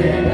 Thank you.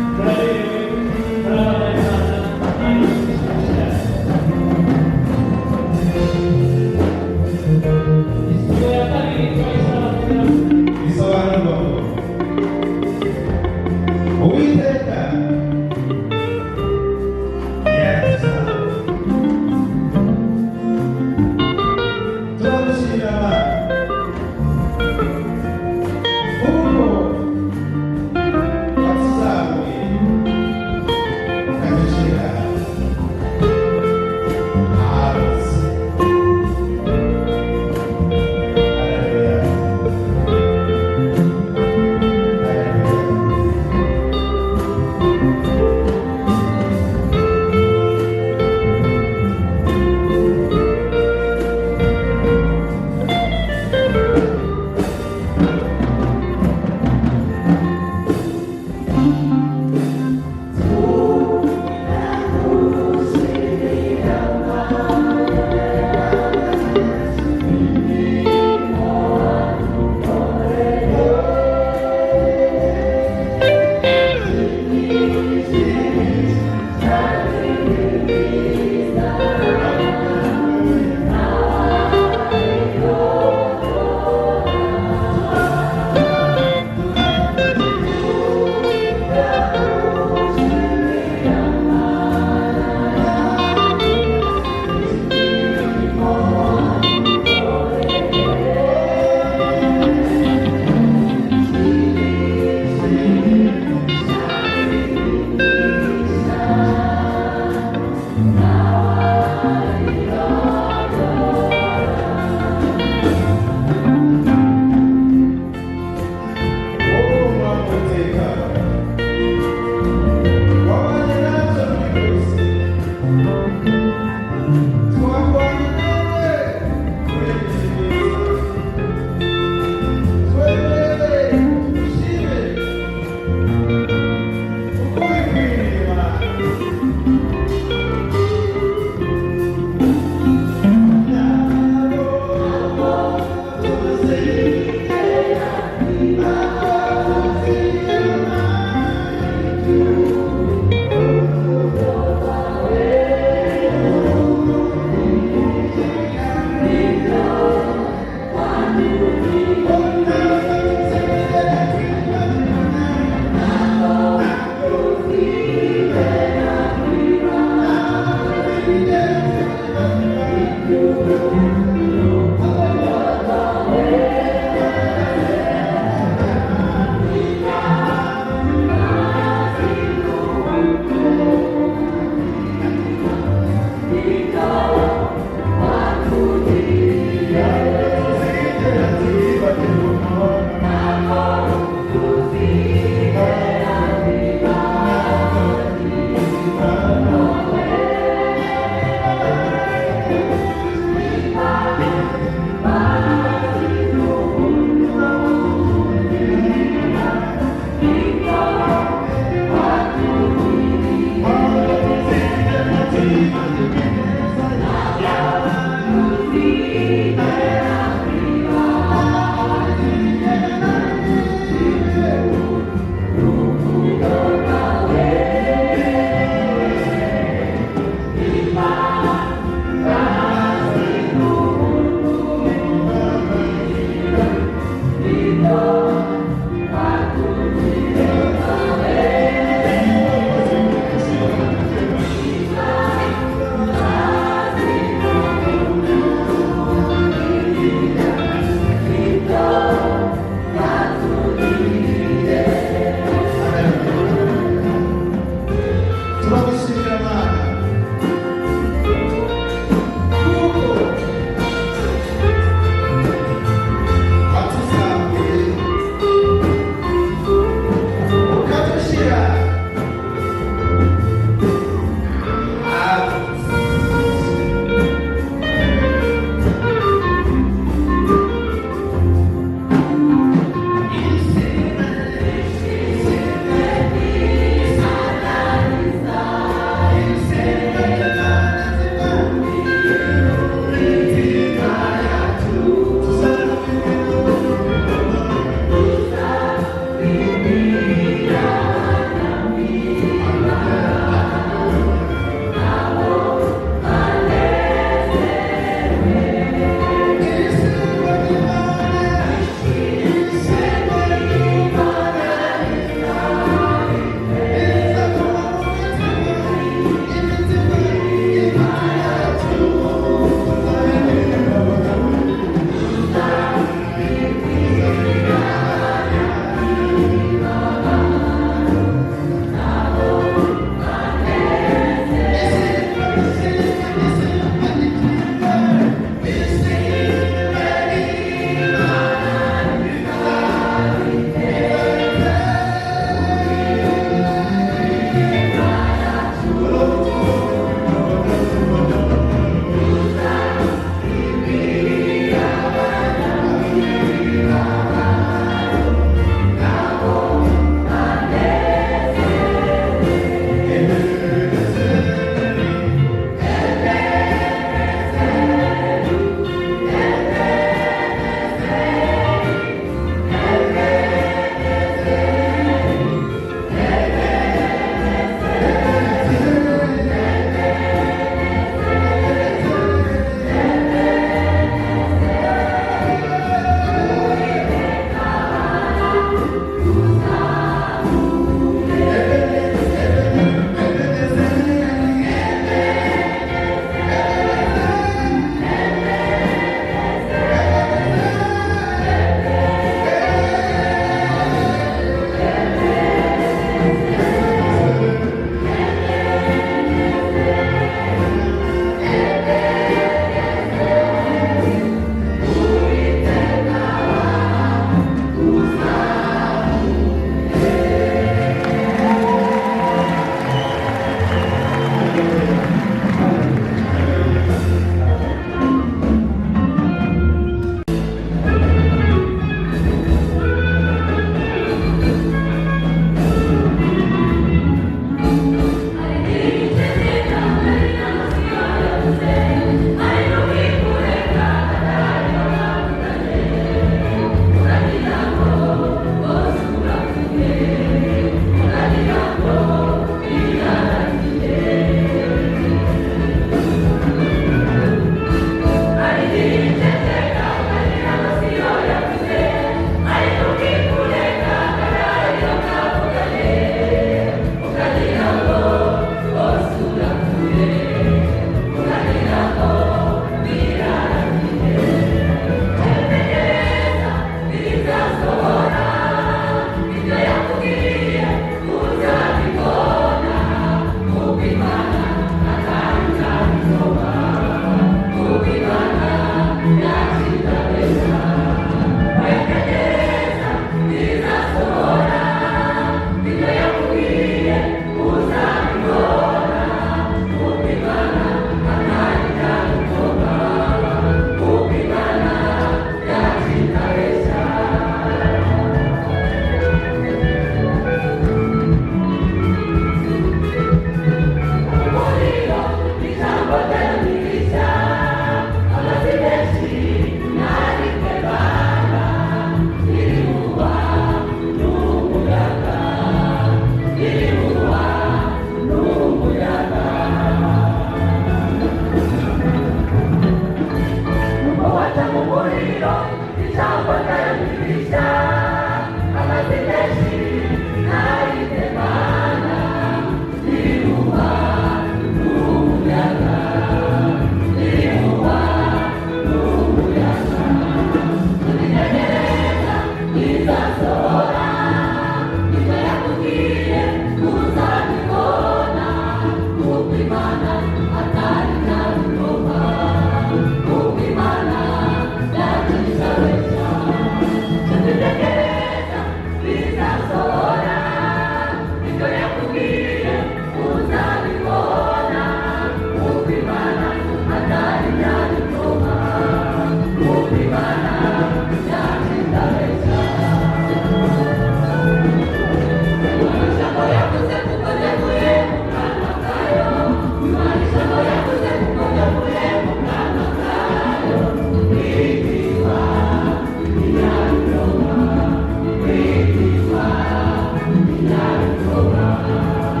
Roma.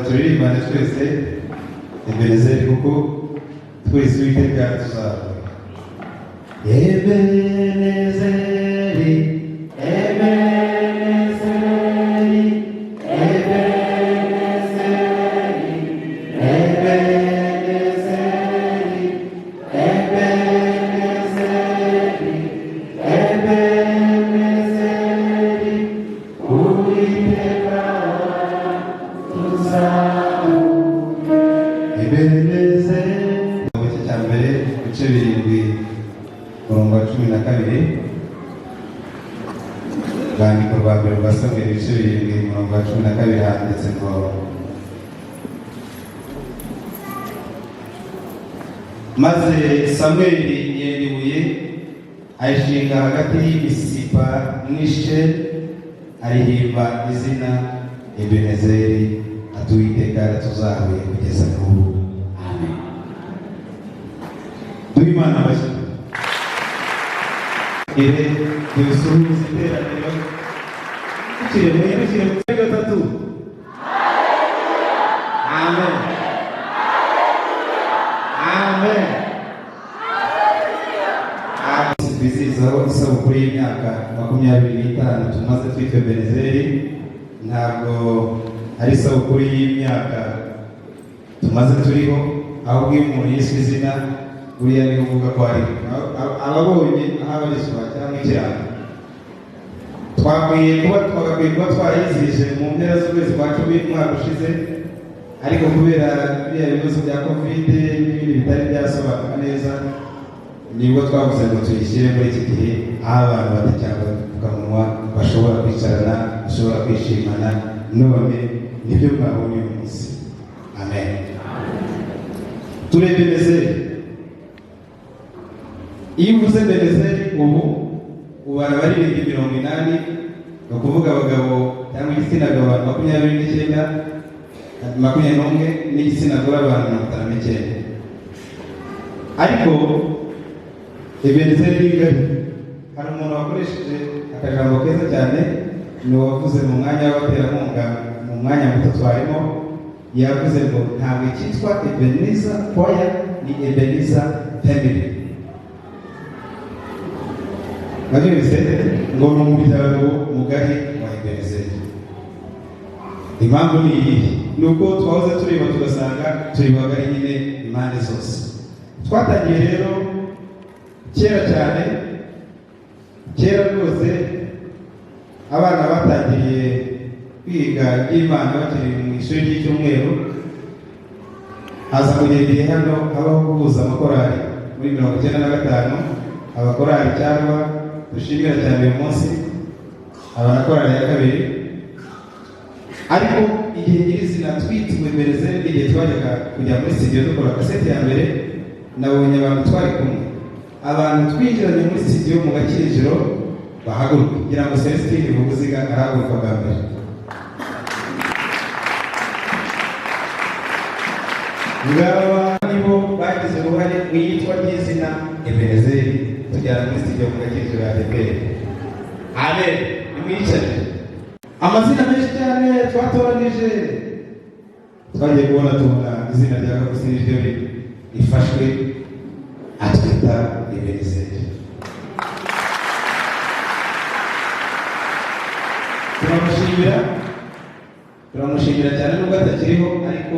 turirimbane twese Ebenezeri kuko twese Uwiteka tuzaba. Ebenezeri, Ebenezeri, Ebenezeri, Ebenezeri, Ebenezeri, Ebenezeri, Uwiteka tuzaba. Ebenezeri igice cya mbere ibice birindwi umurongo wa 12 rwandiko rwa mbere rwa Samweli ibice birindwi umurongo wa 12 handitse ngo maze Samweli yenda ibuye ayishinga hagati y'imisipa n'ishe arihimba izina Ebenezeri ati Uwiteka tuzahuye kugeza n'ubu. Amen. Duhimana bashya ire dusuhuza iteraniro tukire mu gatatu. Amen. Amen. Bizizaho isabukuru y'imyaka 25 tumaze twitwa Ebenezeri. Ntabwo ari isabukuru y'imyaka tumaze turiho, ahubwo iyo umuntu yiswe izina buriya ni kuvuga ko ari ababonye aho abarizwa cyangwa ikiranga. Twagakwiye kuba twarayizihije mu mpera z'ukwezi kwa 10 umwaka ushize, ariko kubera biriya bibazo bya covid n'ibindi bitari byasobanuka neza nibwo twavuze ngo tuyishyire muri iki gihe aho abantu batacyangwa kukamunwa bashobora kwicarana, bashobora kwishimana. None nibyo mwabonye uyu munsi. Amen. Turebe Ebenezeri. Iyo uvuze Ebenezeri ubu ubara barindwi 80, ni ukuvuga abagabo cyangwa igitsina gabo 29, 21 n'igitsina gore abantu 59. Ariko Ebenezeri n'ingari hari umuntu wakoresheje akajambo keza cyane, ni wavuze mu mwanya w'abaterankunga mu mwanya muto twarimo, yavuze ngo ntabwo cyitwa Ebenezer Choir, ni Ebenezer Family. Nabyumvise ngo ni umuryango mugari wa Ebenezeri. Impamvu ni iyi, ni uko twahoze tureba tugasanga turi bagari nyine impande zose. Twatangiye rero kera cyane, kera rwose abana batangiriye kwiga iby'Imana bakiri mu ishuri ry'icyumweru. Haza kugera igihe hano habaho guhuza amakorali muri 95, abakorali cyangwa dushimira cyane uyu munsi abanakorali ya kabiri. Ariko igihe nyirizina twitwa Ebenezeri igihe twajyaga kujya muri studio dukora kaseti ya mbere, nabonye abantu twari kumwe, abantu twinjiranye muri studio mu Gakiriro bahaguruka kugira ngo Celestine Vuguziga arahaguruka bwa mbere. Ngaba nibo bagize uruhare mu yitwa ry'izina Ebenezeri tujyana muri studio mu Gakiriro ya ADEPR. Amen. Nimwicare. Amazina menshi cyane twatoranije, twagiye kubona tubona izina rya Gakiriro ryo rifashwe atwita Ebenezeri. Turamushimira cyane nubwo atakiriho, ariko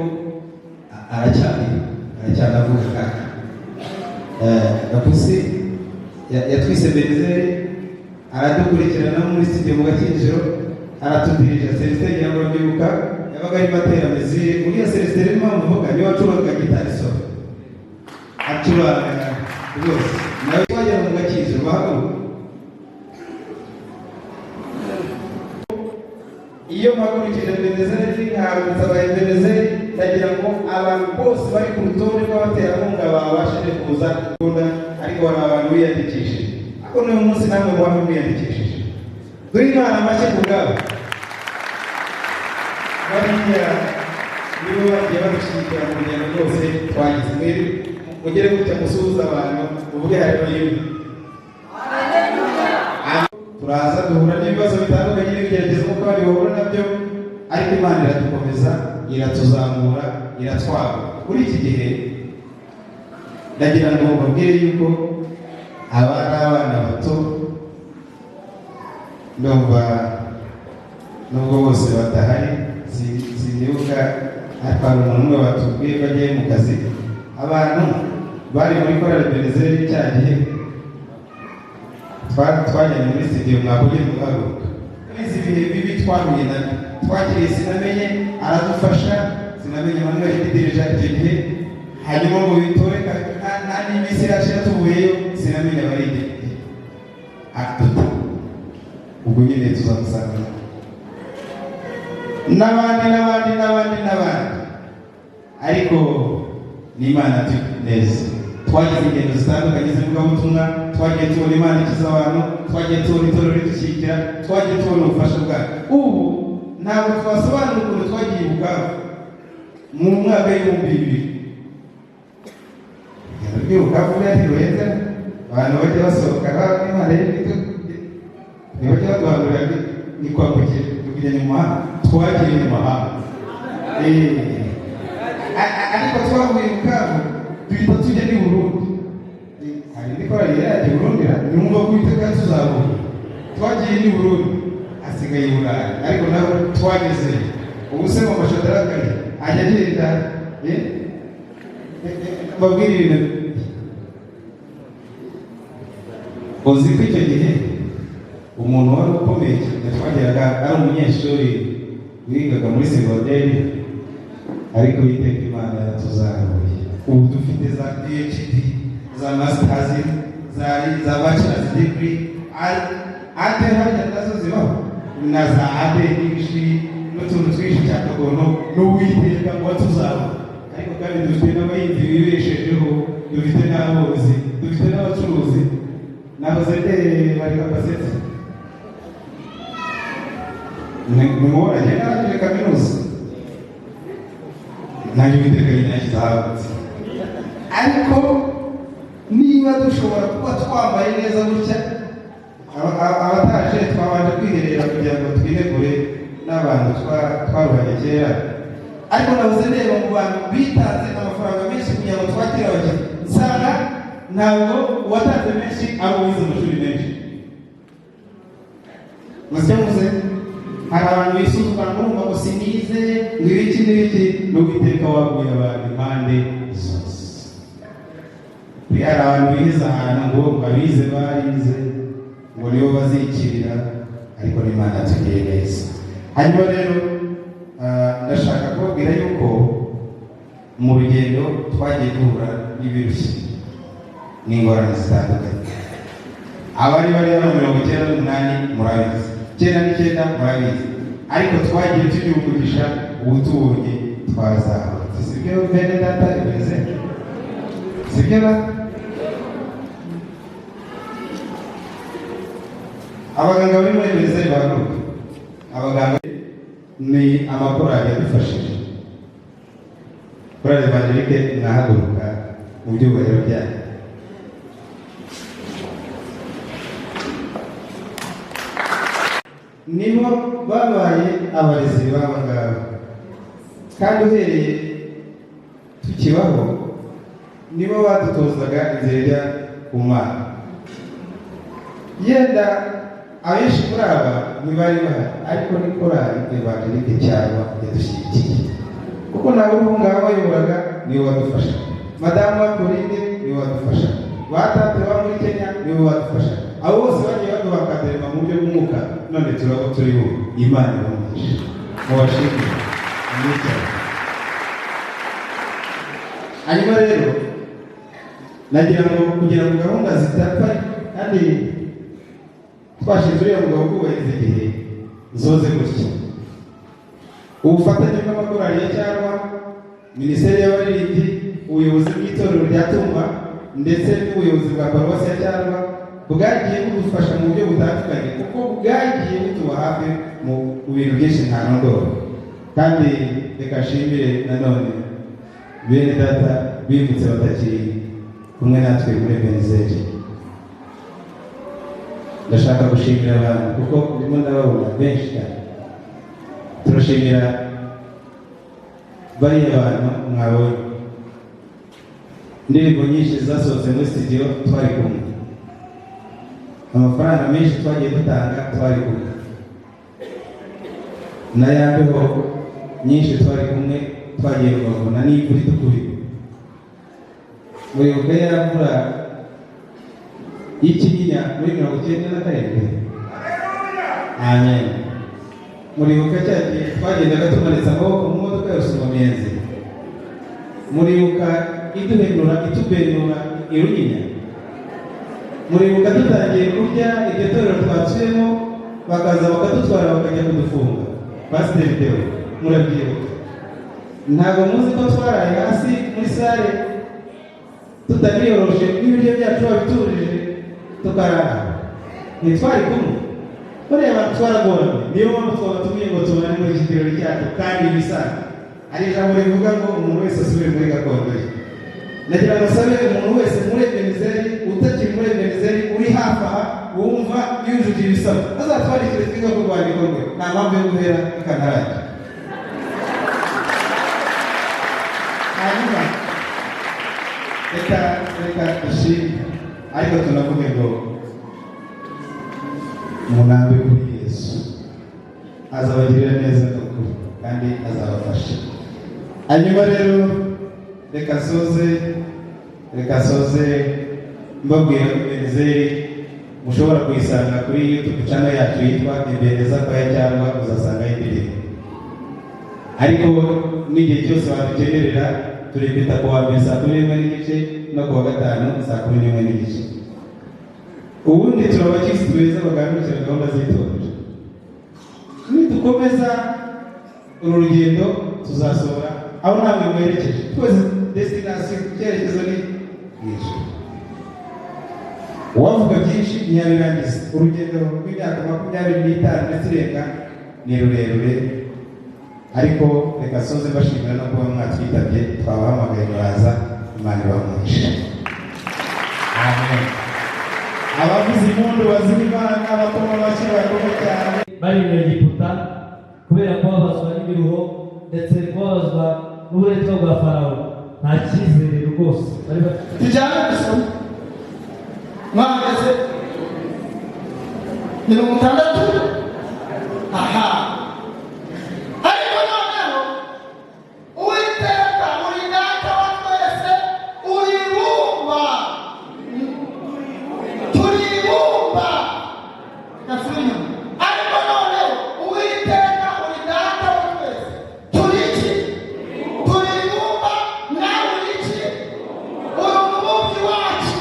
aracyanavuga kaka. Gapusi yatwise Ebenezeri, aradukurikirana muri studio mu Gakiriro, aratudirije. Celestin Nyamurabyibuka yabaga ari bateramizi, uriya Celestin impamvu uvuga niwe wacurangaga gitari solo, acuranga rwose. Nawe twagera mu Gakiriro bahaguruka. Iyo mpagurukije Ebenezeri nkabutsa Ebenezeri, ndagira ngo abantu bose bari ku rutonde rw'abaterankunga babashije kuza gukunda, ariko hari abantu biyandikishije. Ariko n'uyu munsi namwe muba mwiyandikishije. Duhe Imana amashyi ku bwabo. Bariya nibo bagiye badushyigikira mu rugendo rwose twagize. Mwebwe mugere gutya musuhuza abantu uvuge haleluya. Turaza duhura n'ibibazo bitandukanye n'ibigeragezo nk'uko bari bahura nabyo, ariko Imana iradukomeza iratuzamura, iratwara. Muri iki gihe ndagira ngo mbabwire yuko abana bato ndumva nubwo bose badahari, sinibuka ariko hari umuntu umwe batubwiye ko agiye mu kazi. Abantu bari muri korali Benezeri cya gihe twajyanye muri studio, mwabuye mugaruka izi bihe bibi twahuye nabyo, twakiriye Sinamenye aradufasha, Sinamenye Emmanuel Didirija icyo gihe, hanyuma ngo bitore nta n'iminsi irashira tuvuyeyo Sinamenye abarinde atuta. Ubwo nyine tuzamusanga n'abandi, ariko n'Imana neza. Twagize ingendo zitandukanye z'ivugabutumwa, twagiye tubona Imana ikiza abantu, twagiye tubona itorero ridushyigikira, twagiye tubona ubufasha bwayo. Ubu ntabwo twasobanura ukuntu twagiye Bukavu mu mwaka w'2000. Bukavu yari weza, abantu bajya basohoka Imana ntibajya baduhanurira ni kwambukira tugira nyuma, twagiye mu mahanga. Ariko twavuye Bukavu duhita tujya ni Burundi. Hari indi korali yari Burundi, nyumva ko iteka tuzabona. Twagiye ni Burundi, asigaye Burayi, ariko naho twageze. Ubu se mu mashadaragari ajya agenda babwira ibintu. Uzi ko icyo gihe umuntu wari ukomeye cyane twageraga ari umunyeshuri wigaga muri segonderi, ariko Uwiteka Imana yaratuzamuye. Ubu dufite za PhD, za masters, za bachelor's degree, ate harya nazo zibaho, na za ade n'ibishwi n'utuntu twinshi cya kagono. N'Uwiteka ngo tuzamuye. Ariko kandi dufite n'abahinzi bibeshejeho, dufite n'aborozi, dufite n'abacuruzi. Nahoze bari kapasite nimubona njye narangije kaminuza, nanjye Uwiteka yashyize ahabutse. Ariko niba dushobora kuba twambaye neza gutya, abataje twabanje kwiherera kugira ngo twinegure n'abantu twaruhanye kera. Ariko nabuze ndeba mu bantu bitanze amafaranga menshi kugira ngo twakire abakiriya, nsanga ntabwo uwatanze menshi abo wize amashuri menshi. Muze hari abantu bisuzuma murumva ngo sinize n'ibiki n'ibiki, n'Uwiteka waguye abantu impande zose. Hari abantu bize ahantu ngo babize barize ngo nibo bazikirira, ariko n'Imana tugire neza. Hanyuma rero ndashaka kubabwira yuko mu rugendo twagiye duhura n'ibirushye n'ingorane zitandukanye. Abari hano 98 murabizi, 99 murabizi, ariko twagiye tugira umugisha ubutubonye twazahutse. Sibyo bene data bimeze? Sibyo na abaganga bari muri Benezeri bahaguruka. Abaganga ni amakorali yadufashije. Korali Evangelike mwahaguruka mu byubahiro byanyu. Nibo babaye abarezi b'abagabo, kandi uhereye tukibaho nibo badutozaga inzira ijya ku Mana. Yenda abenshi muri aba ntibari bahari, ariko ni korali Evangelike cyangwa yadushyigikiye, kuko nabo ubu ngabo bayoboraga nibo badufasha. Madamu wa Korinde nibo badufasha, batate ba muri Kenya nibo badufasha. Abo bose bagiye baduha akaderema mu buryo bw'umwuka, none turabo turiho. Imana ibamugisha, mubashimire. Hanyuma rero nagira ngo kugira ngo gahunda zitapfa kandi twashize uriya mugabo kubahiriza igihe zoze gutya, ubufatanye bw'amakorali ya cyangwa minisiteri y'abaririmbyi, ubuyobozi bw'itorero rya Tumba ndetse n'ubuyobozi bwa paruwasi ya cyangwa bwagiye budufasha mu buryo butandukanye, kuko bwagiye butuba hafi mu bintu byinshi ntanondora. Kandi reka nshimire nanone bene data bimutse batakiri kumwe natwe muri Benezeri. Ndashaka gushimira abantu kuko ndimo ndababona benshi cyane. Turashimira bariya bantu mwabonye. Indirimbo nyinshi zasohotse muri studio twari kumwe, amafaranga menshi twagiye dutanga twari kumwe, n'ayambeho nyinshi twari kumwe twagiye kubavuna n'imvura itukubita. Muribuka ya mvura y'ikinyinya muri 1997? Amen. Muribuka cya gihe twagendaga tumanitse amaboko mu modoka ya Rusumo-Miyenzi? Muribuka itubenura irunyinya? Muribuka dutangiye kurya iryo torero twaciyemo bakaza bakadutwara bakajya kudufunga? Pasiteri Theo, murabyibuka? Ntabwo muzi ko twaraye hasi muri sale tutaniyoroshe n'ibiryo byacu babiturije tukarara? Ntitwari kumwe? Bariya abantu twaragoranye, niyo mpamvu twabatumiye ngo tubane muri iki kirori cyacu kandi ibisanzwe. Hari ijambo rivuga ngo umuntu wese asubire muri gakondo ye. Nagira ngo sabe umuntu wese muri Ebenezeri, utakiri muri Ebenezeri, uri hafi aha wumva yujuje ibisabwa, azatwandikire twiga ku rwandiko rwe, nta mpamvu yo guhera ikanarage. Hanyuma reka dushime, ariko tunavuge ngo munambe kuri Yesu, azabagirira neza n'ukuri kandi azabafasha. Hanyuma rero reka soze mbabwira ko Ebenezeri mushobora kuyisanga kuri YouTube channel yacu yitwa Ebeneza Choir, cyangwa uzasanga indirimbo. Ariko n'igihe cyose wadukenerera turipita ku wa mbere saa 11:30 no ku wa gatanu saa 11:30. Ubundi turabakirisitu beza baganukira gahunda z'itorero. Nidukomeza uru rugendo tuzasohora aho namwe mwerekeje, twese destination cyerekezo ni ijuru. Uwavuga byinshi ntiyabirangiza. Urugendo rw'imyaka 25 ndetse irenga ni rurerure, ariko reka soze bashimira no kuba mwatwitabye, twabahamagaye muraza, Imana ibamugishe. Amen. Abavuzi impundu bazira Imana, abakoma amashyi bakomeye cyane bari mu Egiputa kubera kubabazwa n'ibiruho ndetse kubabazwa n'uburetwa bwa Farawo. Nta cyizere rwose bari bafite. Tujyane gusoma mwahagaze 60. Aha, ariko noneho Uwiteka uri data wa twese, uri bumba, turi bumba. Nasubira, ariko noneho Uwiteka uri data wa twese, turi iki? Turi bumba, nawe uri iki? Uri umubumbi wacu.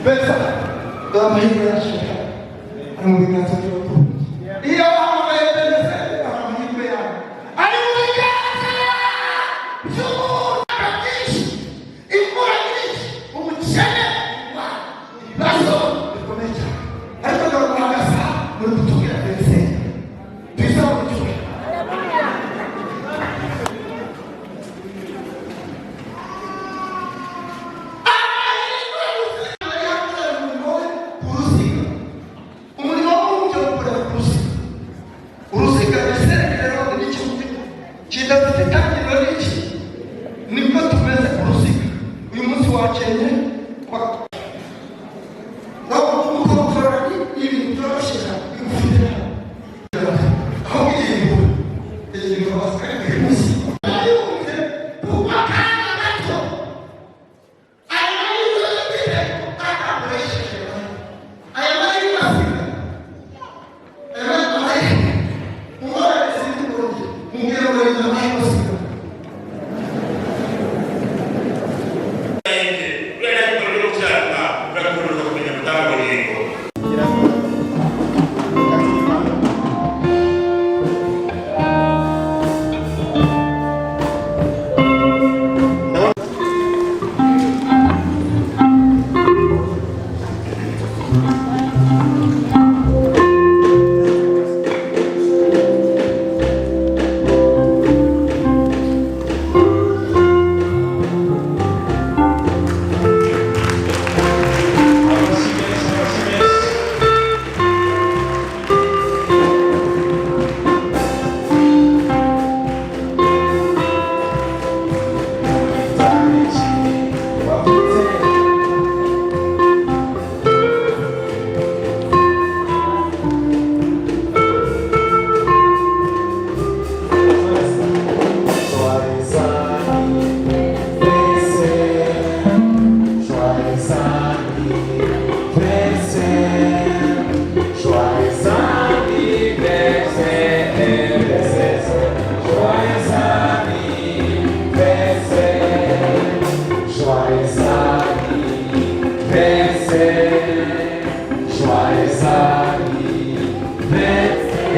Besa, dalam hidup yang sudah, memberikan sesuatu. Ia orang yang berbeza, orang hidup yang. Ayo memberikan semua kandis, imunis, umumnya, langsung berkomentar. Ada kalau bahasa menutup yang berbeza, bisa menutup. Umurimo w'umujyo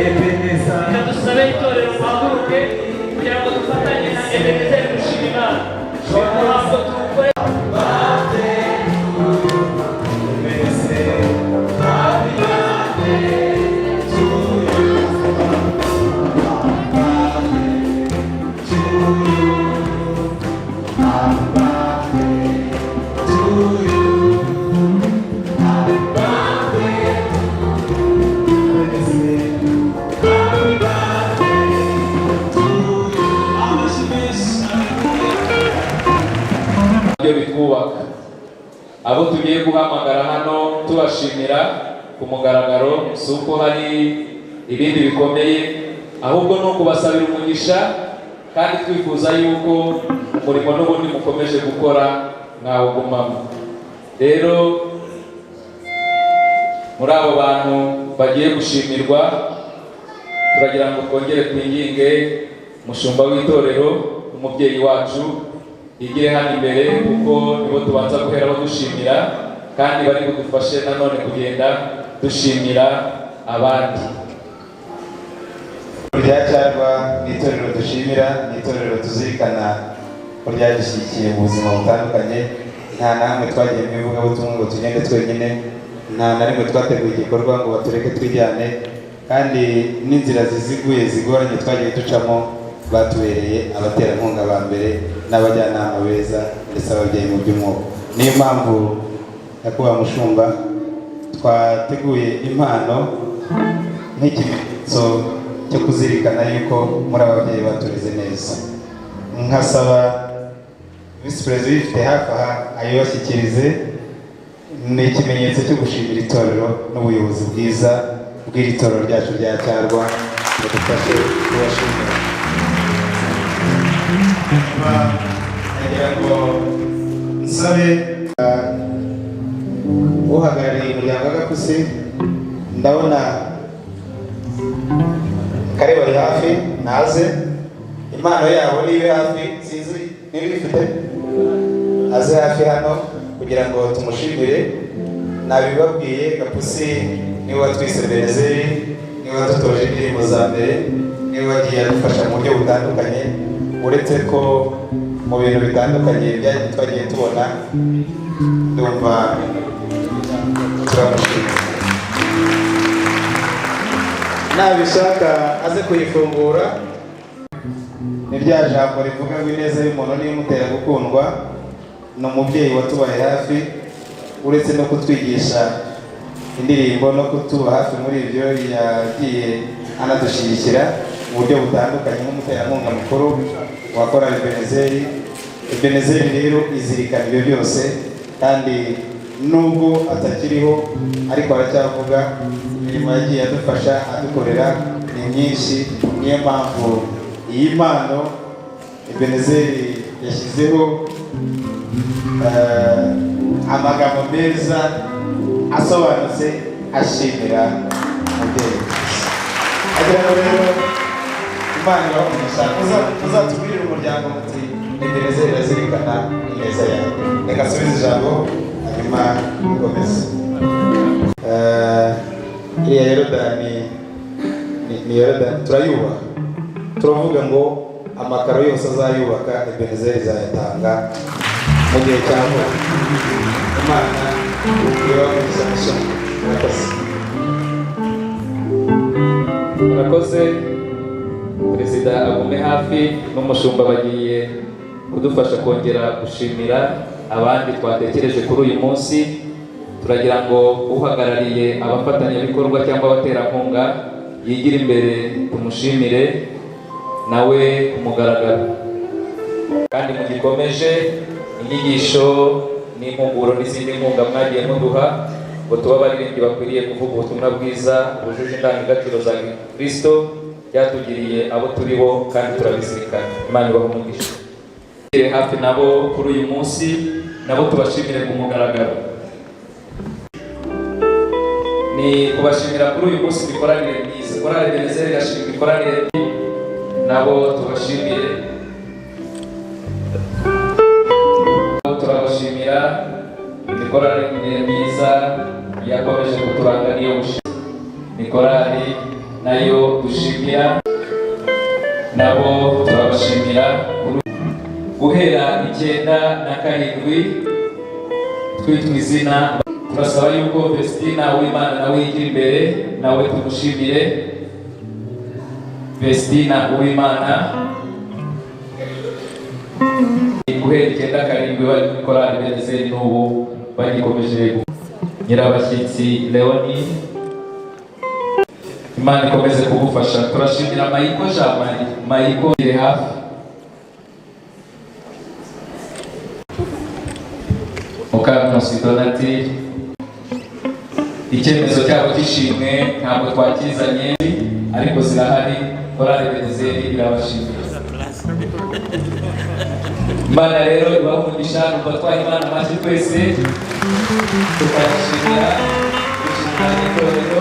Reka dusabe itorero muhaguruke kugira ngo dufatanye na Ebenezer gushima Imana. Ntabwo tuwukore bitwubaka. Abo tugiye guhamagara hano tubashimira ku mugaragaro, si uko hari ibindi bikomeye, ahubwo ni ukubasabira umugisha kandi twifuza yuko umurimo n'ubundi mukomeje gukora mwawugumamo. Rero muri abo bantu bagiye gushimirwa, turagira ngo twongere twinginge umushumba w'itorero, umubyeyi wacu, igire hano imbere kuko nibo tubanza guheraho dushimira kandi bari budufashe nanone kugenda dushimira abandi. Rya Cyarwa ni itorero dushimira, ni itorero tuzirikana ko ryadushyigikiye mu buzima butandukanye. Nta namwe twagiye mu ivugabutumwa ngo tugende twenyine, nta na rimwe twateguye igikorwa ngo batureke twijyane, kandi n'inzira ziziguye zigoranye twagiye ducamo batubereye abaterankunga ba mbere n'abajyanama beza ndetse ababyeyi mu by'umwuka. Niyo mpamvu nyakubahwa mushumba twateguye impano nk'ikimenyetso cyo kuzirikana yuko muri ababyeyi batureze neza. Nkasaba visi perezida uyifite hafi aha ayibashyikirize, ni ikimenyetso cyo gushimira itorero n'ubuyobozi bwiza bw'iri torero ryacu rya Cyarwa, badufashe kubashimira. Nagira ngo nsabe uhagarariye umuryango w'Agapusi, ndabona kare bari hafi, naze impano yabo nibe hafi, sinzi niba ifite, aze hafi hano kugira ngo tumushimire. Nabibabwiye, Gapusi niwe watwise Ebenezer, niwe wadutoje indirimbo za mbere, niwe wagiye adufasha mu buryo butandukanye, uretse ko mu bintu bitandukanye twagiye tubona, ndumva turamushimira. Nabishaka aze kuyifungura. Ni rya jambo rivuga ngo ineza y'umuntu niyo imutera gukundwa. Ni umubyeyi watubaye hafi, uretse no kutwigisha indirimbo no kutuba hafi muri ibyo, yagiye anadushyigikira mu buryo butandukanye nk'umuterankunga mukuru wakora Ebenezer. Ebenezer rero izirikana ibyo byose, kandi nubwo atakiriho ariko aracyavuga imirimo yagiye adufasha adukorera ni myinshi. Niyo mpamvu iyi mpano Ebenezer yashyizeho amagambo meza asobanutse ashimira umubyeyi. Agira ngo rero Imana ibahugisha, uzatubwirire umuryango muti Ebenezer irazirikana ineza yawe. Reka asubize ijambo hanyuma ikomeze. Iriya Yorodani ni Yorodani turayubaha, turavuga ngo amakaro yose azayubaka Ebenezer izayatanga mu gihe cya vuba. Imana ibahugisha mushumba. Murakoze. Perezida agume hafi n'umushumba bagiye kudufasha kongera gushimira abandi twatekereje kuri uyu munsi. Turagira ngo uhagarariye abafatanyabikorwa cyangwa abaterankunga yigira imbere tumushimire nawe umugaragaro. Kandi mugikomeje inyigisho n'impuguro n'izindi nkunga mwagiye muduha ngo tuba abaririmbyi bakwiriye kuvuga ubutumwa bwiza bujuje indangagaciro za Kristo byatugiriye abo turi bo, kandi turabizirikana. Imana ibahe umugisha. Hafi nabo kuri uyu munsi, nabo tubashimire ku mugaragaro. Ni kubashimira kuri uyu munsi imikoranire myiza. Korali Ebenezer irashimira imikoranire nabo tubashimire. Turabashimira korali myiza yakomeje kuturanga niyo gushimira, ni korali nayo dushimira, nabo turabashimira. Guhera 1997 twitwa izina, turasaba yuko Vestina Uwimana nawe yigira imbere, nawe tumushimire. Vestina Uwimana guhera 1997 bari muri korali Ebenezer, n'ubu bagikomeje. Nyirabashyitsi Leoni, Imana ikomeze kugufasha. Turashimira Mayiko Jamari, Mayiko iri hafi. Mukankusi Donatille, icyemezo cyabo cy'ishimwe ntabwo twakizanye ariko zirahari. Korali Ebenezer irabashimira. Imana rero ibahumugisha, numva twaha Imana amashyi twese tukayishimira, dushimira n'itorero.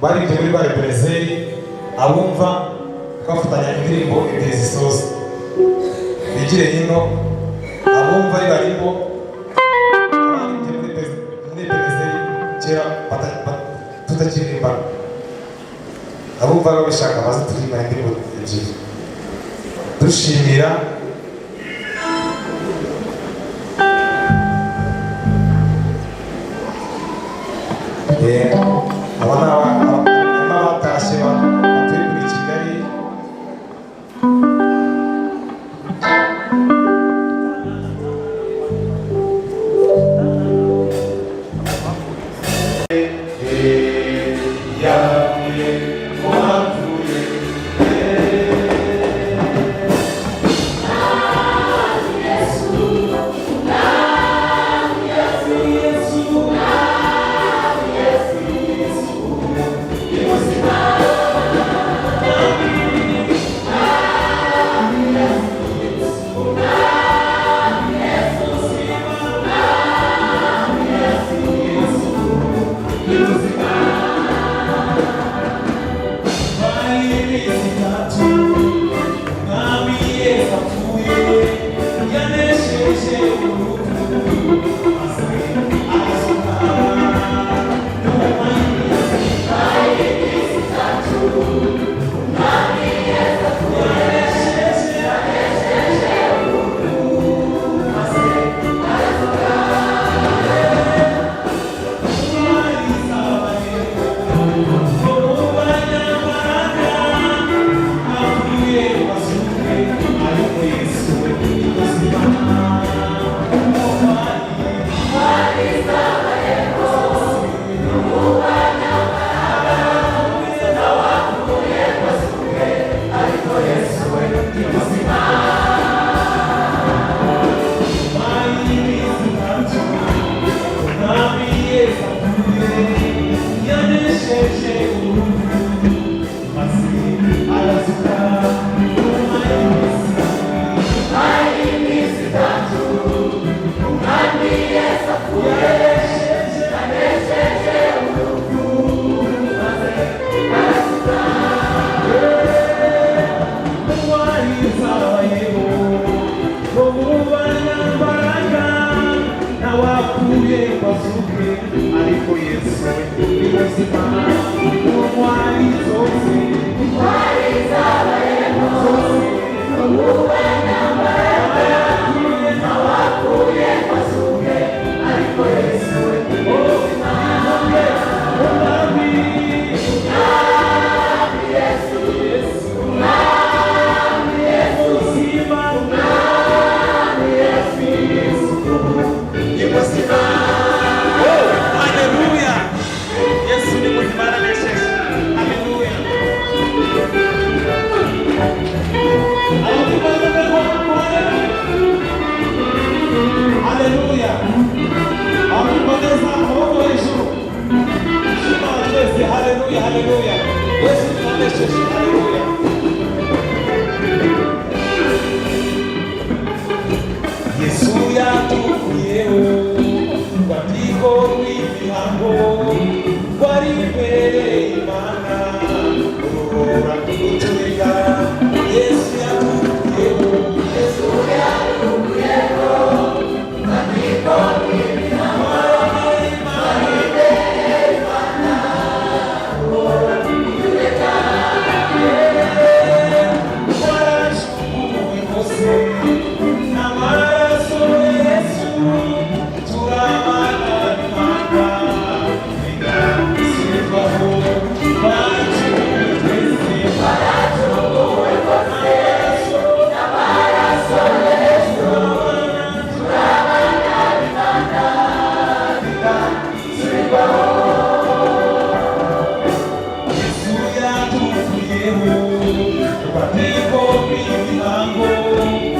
baribye muri bare Brezeri abumva bafatanya indirimbo ibihe zisoza bigire hino abumva ari barimo baribye muri Brezeri kera tutakiririmba abumva babishaka baze turirimba indirimbo ebyiri dushimira abana batashye batuye kuri Kigali Patiko, Pinango,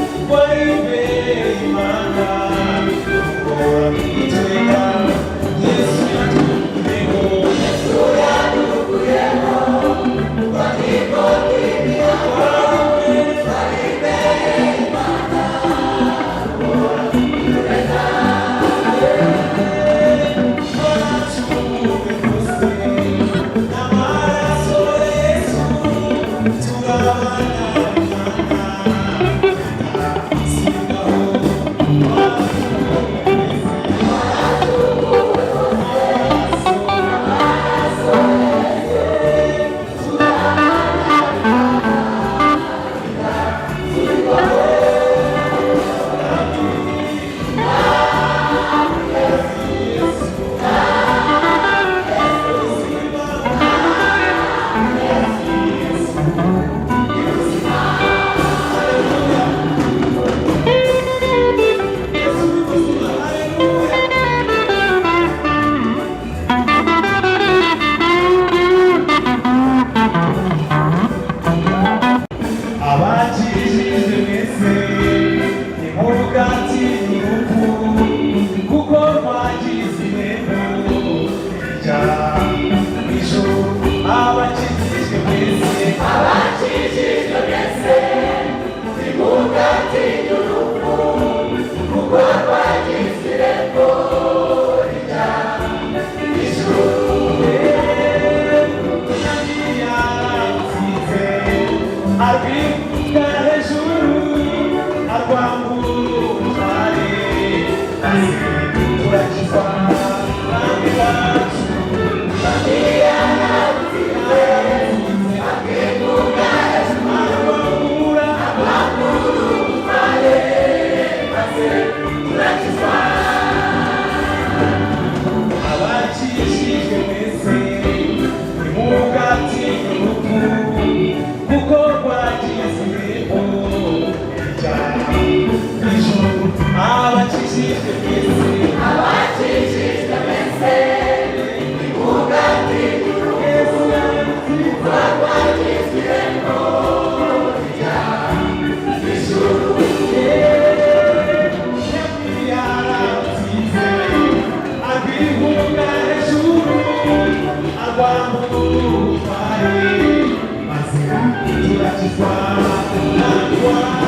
Bye.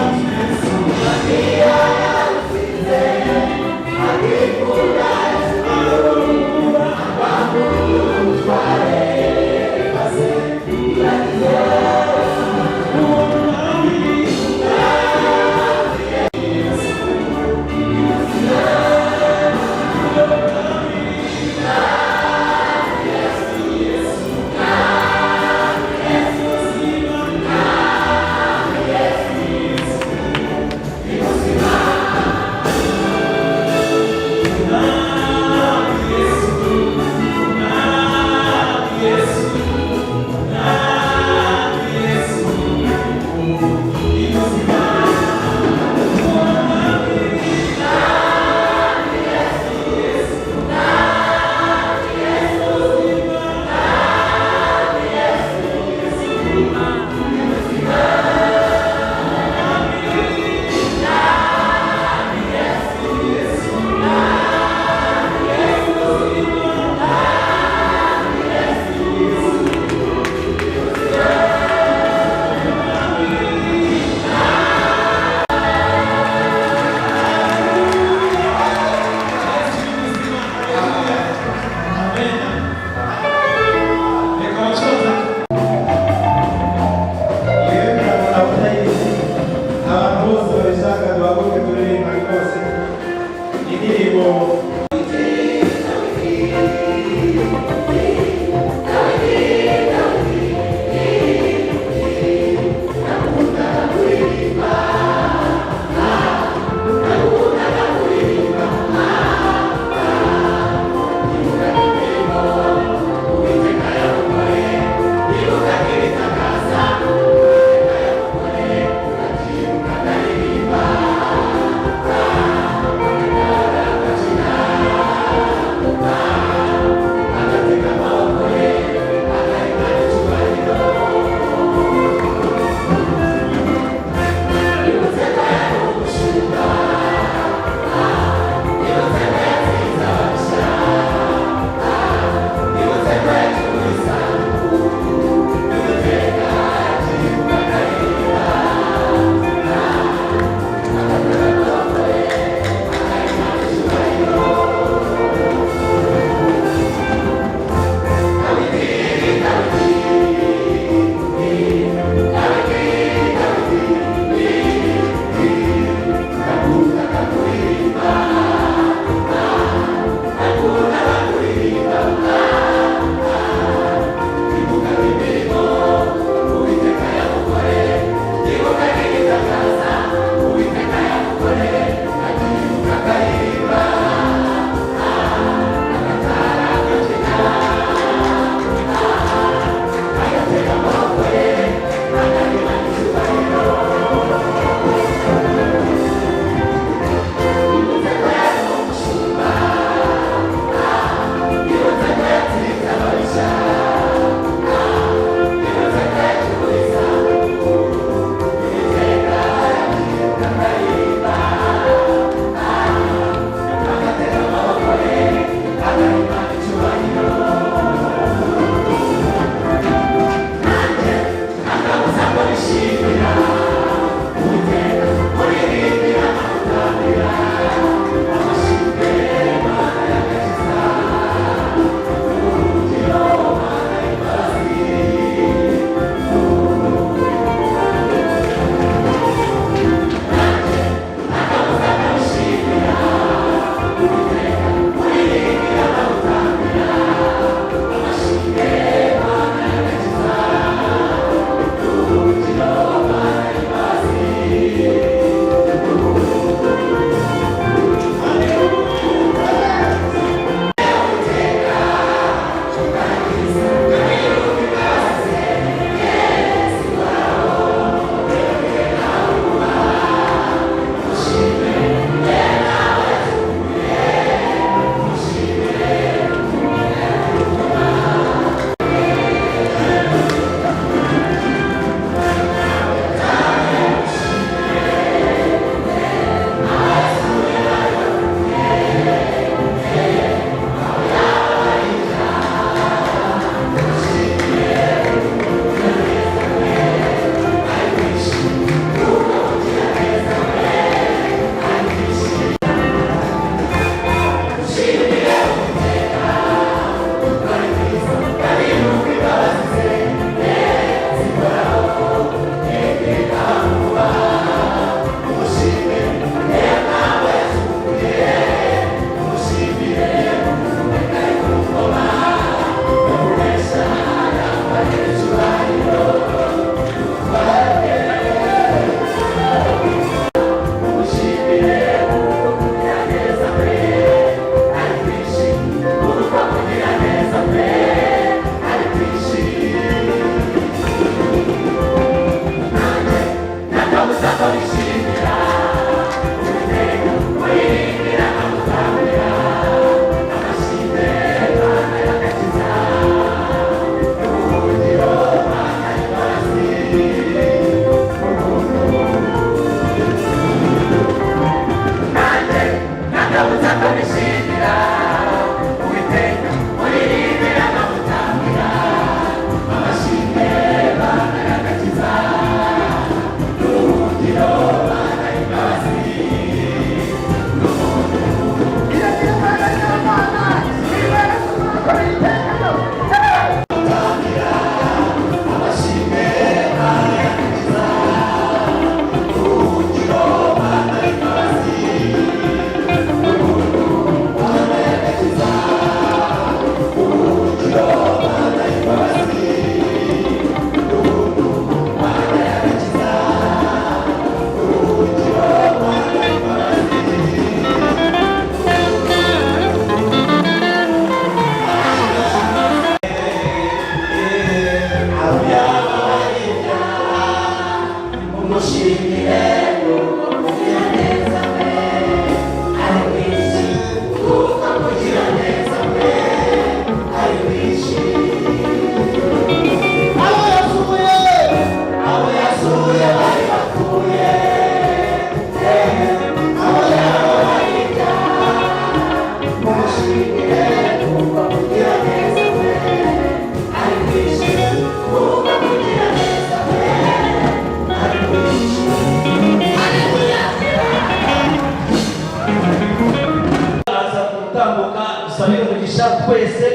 twese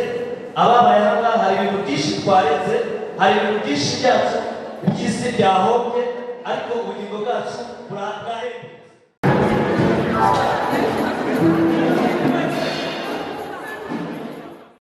ababaye aha ngaha hari ibintu byinshi twaretse, hari ibintu byinshi byacu iby'isi byahombye, ariko ubugingo bwacu burahembutse.